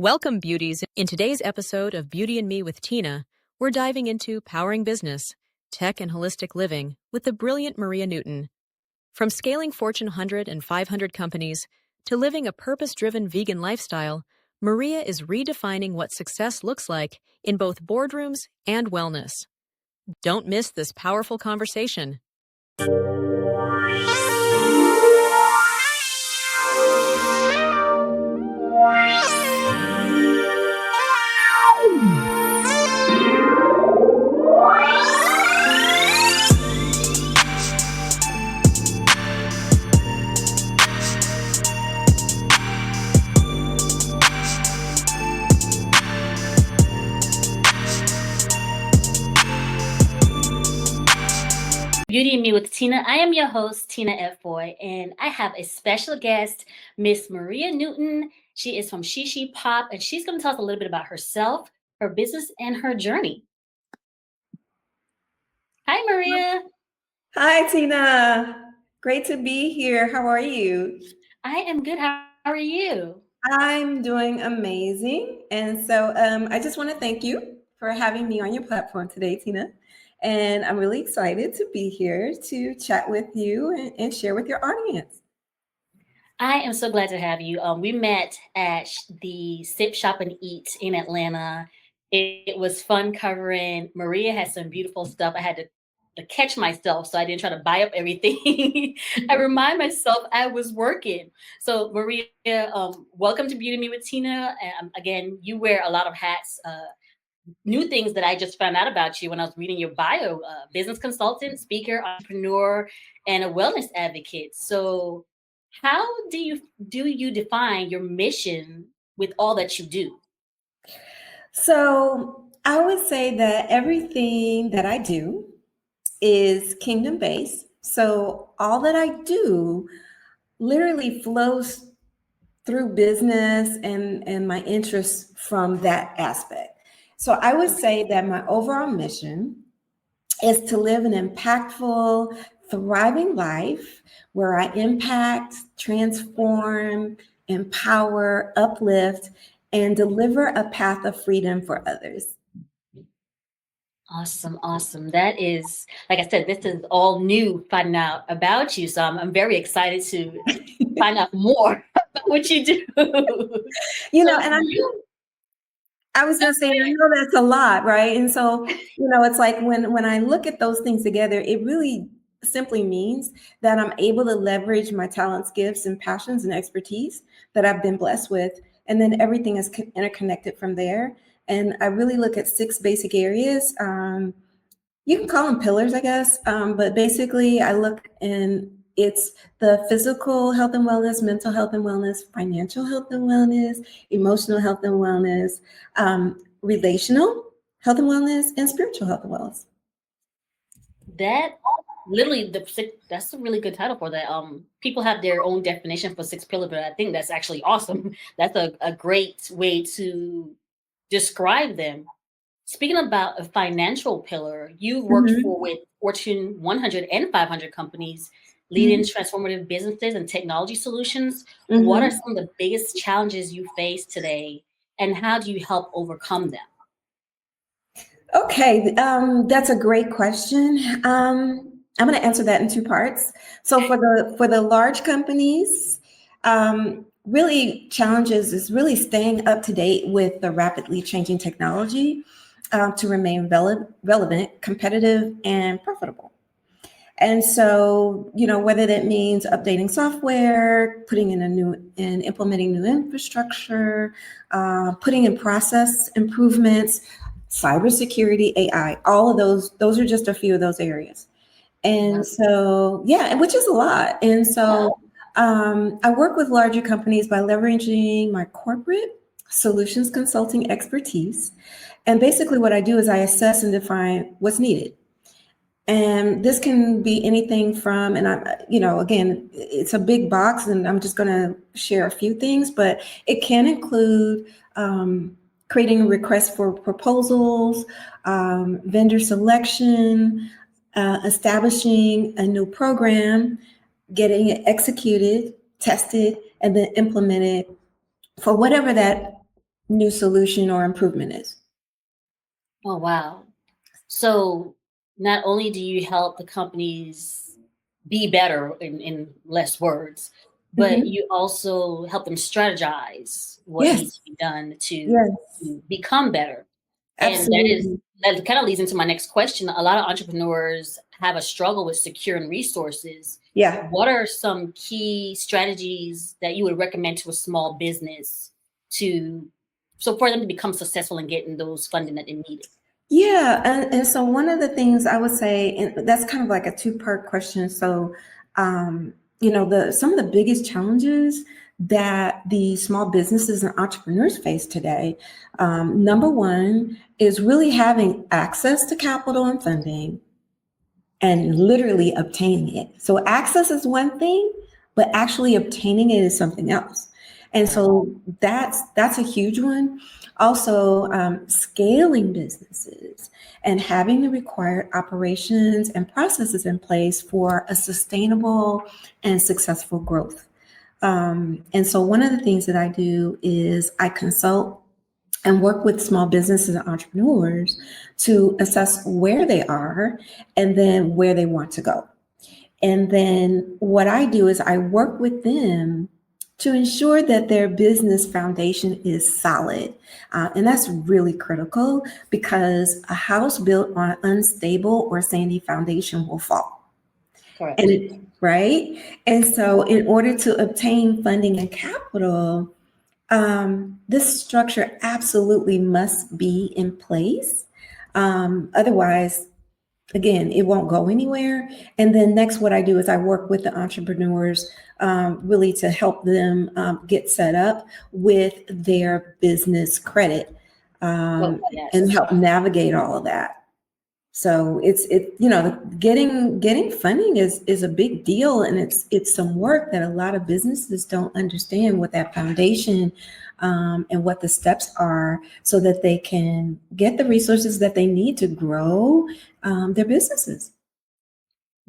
Welcome, beauties. In today's episode of Beauty and Me with Tina, we're diving into powering business, tech, and holistic living with the brilliant Maria Newton. From scaling Fortune 100 and 500 companies to living a purpose-driven vegan lifestyle, Maria is redefining what success looks like in both boardrooms and wellness. Don't miss this powerful conversation. Beauty and Me with Tina. I am your host, Tina F. Boy, and I have a special guest, Miss Maria Newton. She is from She Pop, and she's going to tell us a little bit about herself, her business, and her journey. Hi, Maria. Hi, Tina. Great to be here. How are you? I am good. How are you? I'm doing amazing. And so I just want to thank you for having me on your platform today, Tina. And I'm really excited to be here to chat with you and share with your audience. I am so glad to have you. We met at the Sip, Shop, and Eat in Atlanta. It was fun covering. Maria had some beautiful stuff. I had to catch myself so I didn't try to buy up everything. I remind myself I was working. So Maria, welcome to Beauty Me with Tina. Again, you wear a lot of hats. New things that I just found out about you when I was reading your bio: business consultant, speaker, entrepreneur, and a wellness advocate. So how do you define your mission with all that you do? So I would say that everything that I do is kingdom based. So all that I do literally flows through business and my interests from that aspect. So I would say that my overall mission is to live an impactful, thriving life where I impact, transform, empower, uplift, and deliver a path of freedom for others. Awesome. That is, like I said, this is all new finding out about you. So I'm very excited to find out more about what you do. I was going to say, I know that's a lot, right? And so, it's like when I look at those things together, it really simply means that I'm able to leverage my talents, gifts, and passions and expertise that I've been blessed with. And then everything is interconnected from there. And I really look at 6 basic areas. You can call them pillars, I guess. But basically, I look it's the physical health and wellness, mental health and wellness, financial health and wellness, emotional health and wellness, relational health and wellness, and spiritual health and wellness. That literally that's a really good title for that. People have their own definition for 6 pillars, but I think that's actually awesome. That's a great way to describe them. Speaking about a financial pillar, you've worked with Fortune 100 and 500 companies, leading transformative businesses and technology solutions. What are some of the biggest challenges you face today, and how do you help overcome them? Okay, that's a great question. I'm going to answer that in 2 parts. So for the large companies, really challenges is really staying up to date with the rapidly changing technology to remain relevant, competitive, and profitable. And so, whether that means updating software, putting in and implementing new infrastructure, putting in process improvements, cybersecurity, AI, all of those are just a few of those areas. And so, which is a lot. And so I work with larger companies by leveraging my corporate solutions consulting expertise. And basically what I do is I assess and define what's needed. And this can be anything from, and again, it's a big box and I'm just going to share a few things, but it can include creating requests for proposals, vendor selection, establishing a new program, getting it executed, tested, and then implemented for whatever that new solution or improvement is. Oh, wow. So not only do you help the companies be better in less words, but Mhm. you also help them strategize what Yes, needs to be done yes, to become better. And absolutely. that kind of leads into my next question. A lot of entrepreneurs have a struggle with securing resources. Yeah. What are some key strategies that you would recommend to a small business to so for them to become successful in getting those funding that they needed? Yeah, and so one of the things I would say, and that's kind of like a two-part question. So, the some of the biggest challenges that the small businesses and entrepreneurs face today, number one is really having access to capital and funding and literally obtaining it. So access is one thing, but actually obtaining it is something else. And Right. so that's a huge one. Also, scaling businesses and having the required operations and processes in place for a sustainable and successful growth. And so, one of the things that I do is I consult and work with small businesses and entrepreneurs to assess where they are and then where they want to go. And then what I do is I work with them to ensure that their business foundation is solid. And that's really critical because a house built on unstable or sandy foundation will fall. Correct. Right? And so, in order to obtain funding and capital, this structure absolutely must be in place. Otherwise, again, it won't go anywhere. And then next, what I do is I work with the entrepreneurs really to help them get set up with their business credit Oh, and yes. help navigate all of that. So getting funding is a big deal, and it's some work that a lot of businesses don't understand what that foundation and what the steps are, so that they can get the resources that they need to grow their businesses.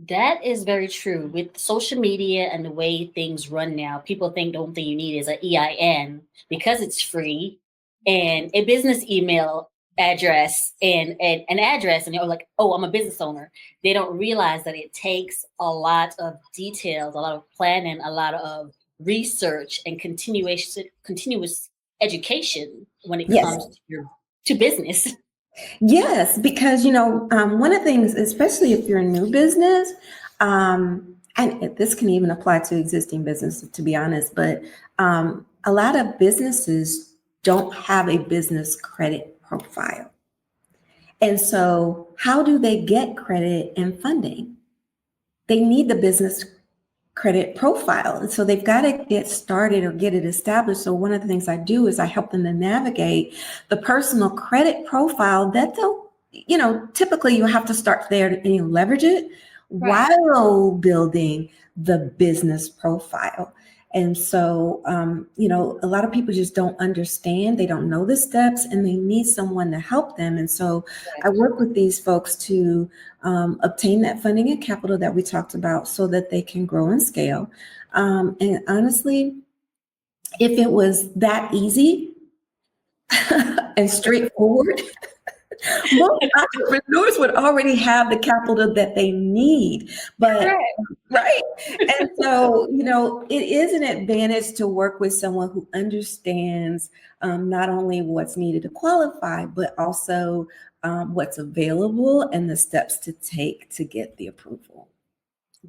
That is very true. With social media and the way things run now, people think the only thing you need is an EIN because it's free and a business email address and an address, and they're like, oh, I'm a business owner. They don't realize that it takes a lot of details, a lot of planning, a lot of research and continuous education when it Yes. comes to your to business. Yes, because one of the things, especially if you're a new business, and this can even apply to existing businesses, to be honest, but a lot of businesses don't have a business credit profile. And so, how do they get credit and funding? They need the business credit profile. And so they've got to get started or get it established. So one of the things I do is I help them to navigate the personal credit profile that they'll, typically you have to start there and leverage it Right. while building the business profile. And so, a lot of people just don't understand. They don't know the steps and they need someone to help them. And so I Correct. work with these folks to obtain that funding and capital that we talked about so that they can grow and scale. And honestly, if it was that easy and straightforward, most entrepreneurs would already have the capital that they need. But Correct. right. And so, it is an advantage to work with someone who understands not only what's needed to qualify, but also what's available and the steps to take to get the approval.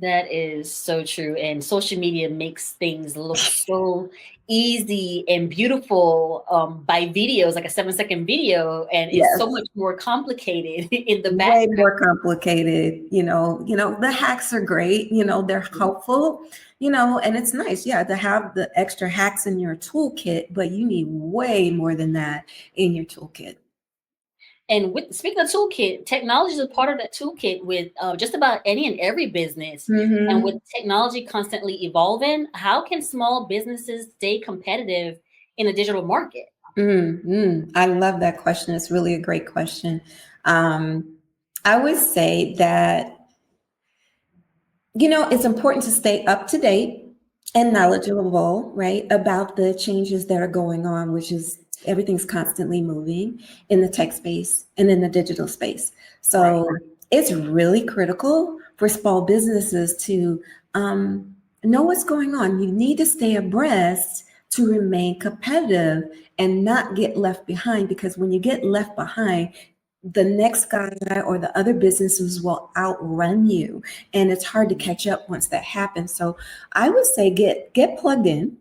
That is so true. And social media makes things look so easy and beautiful by videos, like a 7-second video, and it's so Yes. much more complicated in the Way background. more complicated. The hacks are great, they're helpful, and it's nice, yeah, to have the extra hacks in your toolkit, but you need way more than that in your toolkit. And with speaking of toolkit, technology is a part of that toolkit with just about any and every business. And with Hmm. technology constantly evolving, how can small businesses stay competitive in a digital market? I love that question. It's really a great question. Um, I would say that, it's important to stay up to date and Right. knowledgeable, right, about the changes that are going on, which is Everything's constantly moving in the tech space and in the digital space. So Right. it's really critical for small businesses to know what's going on. You need to stay abreast to remain competitive and not get left behind, because when you get left behind, the next guy or the other businesses will outrun you, and it's hard to catch up once that happens. So I would say get plugged in,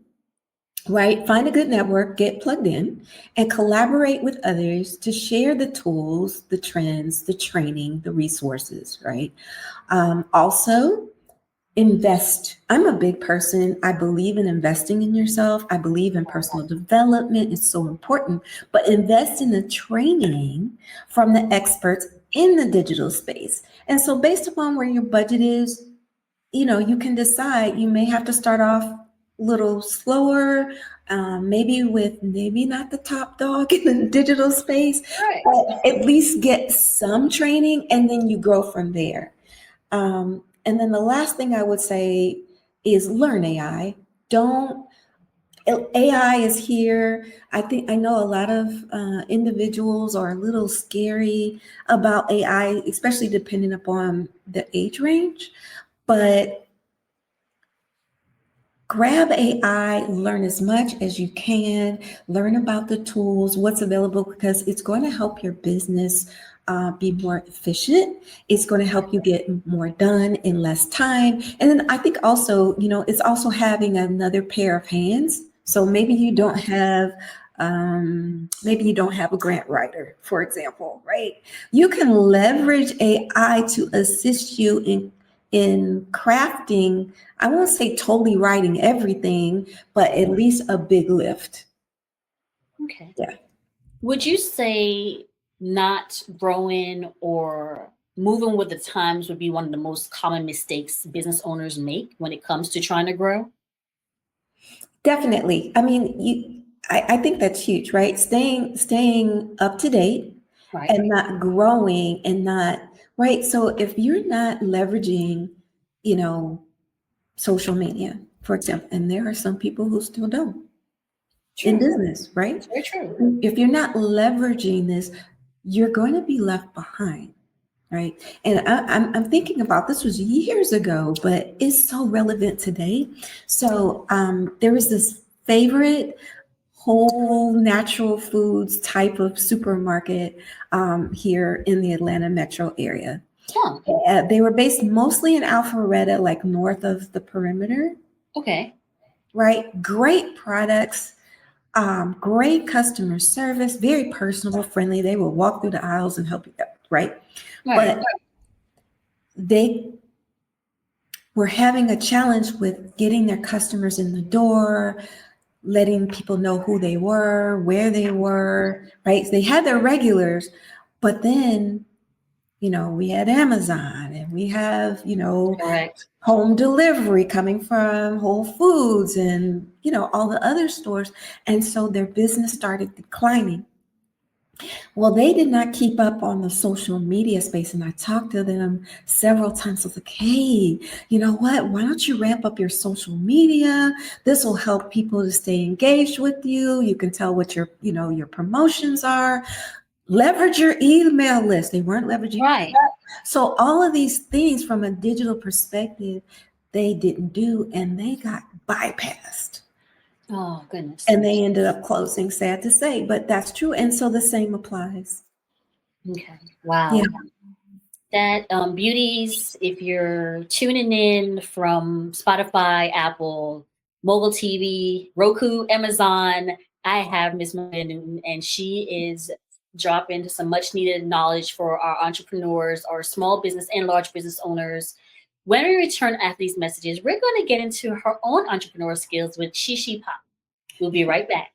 right? Find a good network, get plugged in, and collaborate with others to share the tools, the trends, the training, the resources, right? Also, invest. I'm a big person. I believe in investing in yourself. I believe in personal development. It's so important. But invest in the training from the experts in the digital space. And so, based upon where your budget is, you can decide. You may have to start off a little slower, maybe not the top dog in the digital space, Right. but at least get some training, and then you grow from there. And then the last thing I would say is learn AI. Don't AI is here. I know a lot of individuals are a little scary about AI, especially depending upon the age range. But grab AI, learn as much as you can, learn about the tools, what's available, because it's going to help your business be more efficient. It's going to help you get more done in less time. And then I think also, it's also having another pair of hands. So maybe you don't have a grant writer, for example, right? You can leverage AI to assist you in crafting. I won't say totally writing everything, but at least a big lift. Okay. Yeah. Would you say not growing or moving with the times would be one of the most common mistakes business owners make when it comes to trying to grow? Definitely. I mean, I think that's huge, right? Staying up to date Right. and not growing and not, right. So if you're not leveraging, you know, social media, for example, and there are some people who still don't in True. business, right? It's very true. If you're not leveraging this, you're going to be left behind. Right. And I'm thinking about, this was years ago, but it's so relevant today. So there was this favorite whole natural foods type of supermarket here in the Atlanta metro area. Huh. They were based mostly in Alpharetta, like north of the perimeter, Okay. right? Great products, great customer service, very personable, friendly. They will walk through the aisles and help you out, right? Right. But they were having a challenge with getting their customers in the door, letting people know who they were, where they were, right? They had their regulars, but then, we had Amazon, and we have, Correct. home delivery coming from Whole Foods and, all the other stores. And so their business started declining. Well, they did not keep up on the social media space. And I talked to them several times. I was like, hey, you know what? Why don't you ramp up your social media? This will help people to stay engaged with you. You can tell what your promotions are. Leverage your email list. They weren't leveraging. Right. So all of these things from a digital perspective, they didn't do, and they got bypassed. Oh, goodness. And they ended up closing, sad to say, but that's true. And so the same applies. Okay. Wow. Yeah. That beauties, if you're tuning in from Spotify, Apple, mobile TV, Roku, Amazon, I have Miss Maria Newton, and she is dropping some much needed knowledge for our entrepreneurs, our small business and large business owners. When we return after these messages, we're going to get into her own entrepreneur skills with Shishi Pop. We'll be right back.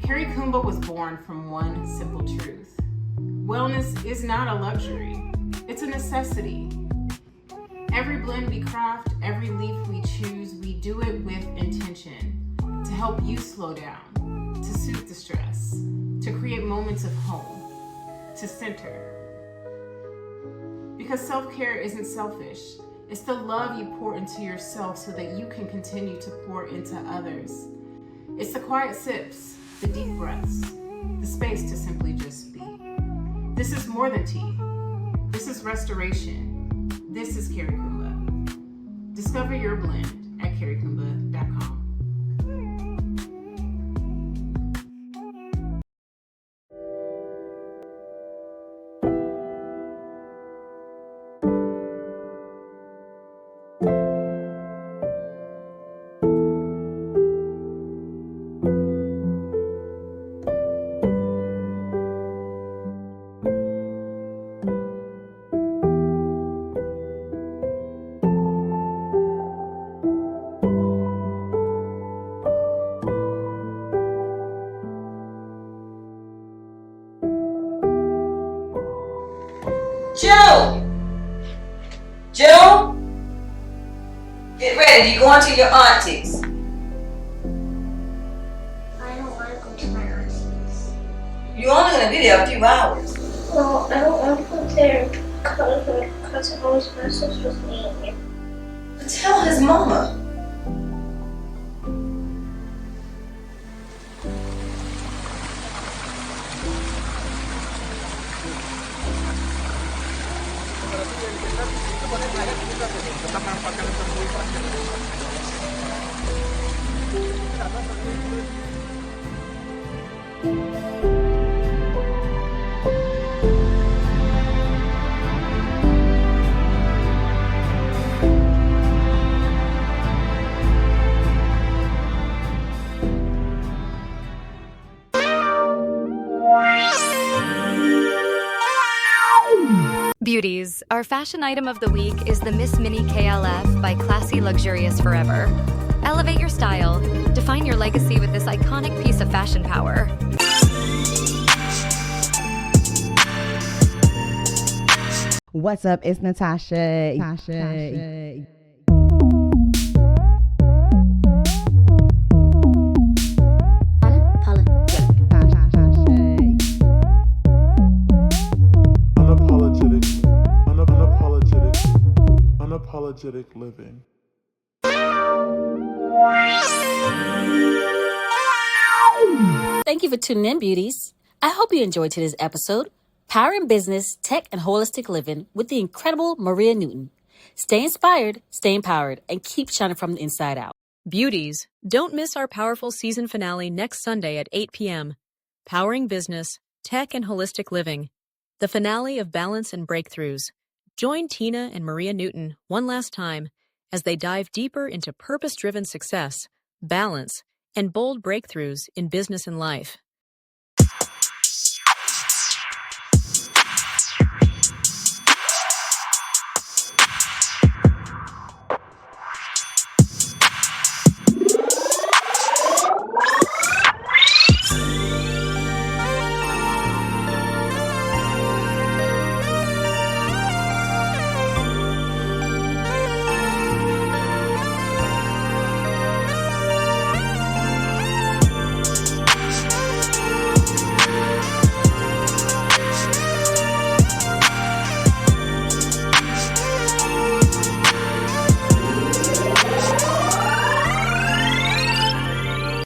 Carrie Kumba was born from one simple truth. Wellness is not a luxury, it's a necessity. Every blend we craft, every leaf we choose, we do it with intention to help you slow down, to soothe the stress, to create moments of home, to center. Because self-care isn't selfish. It's the love you pour into yourself so that you can continue to pour into others. It's the quiet sips, the deep breaths, the space to simply just be. This is more than tea. This is restoration. This is Carrie Kumba. Discover your blend at carriekumba.com. Joe, get ready. You're going to your auntie's. I don't want to go to my auntie's. You're only going to be there a few hours. Well, I don't want to go there because my cousin always messes with me. Tell his mama. Beauties, our fashion item of the week is the Miss Mini KLF by Classy Luxurious Forever. Elevate your style. Define your legacy with this iconic piece of fashion power. What's up? It's Natasha. Unapologetic living. Thank you for tuning in, beauties. I hope you enjoyed today's episode, Powering Business, Tech, and Holistic Living with the incredible Maria Newton. Stay inspired, stay empowered, and keep shining from the inside out. Beauties, don't miss our powerful season finale next Sunday at 8 p.m. Powering Business, Tech, and Holistic Living. The finale of Balance and Breakthroughs. Join Tina and Maria Newton one last time as they dive deeper into purpose-driven success, balance, and bold breakthroughs in business and life.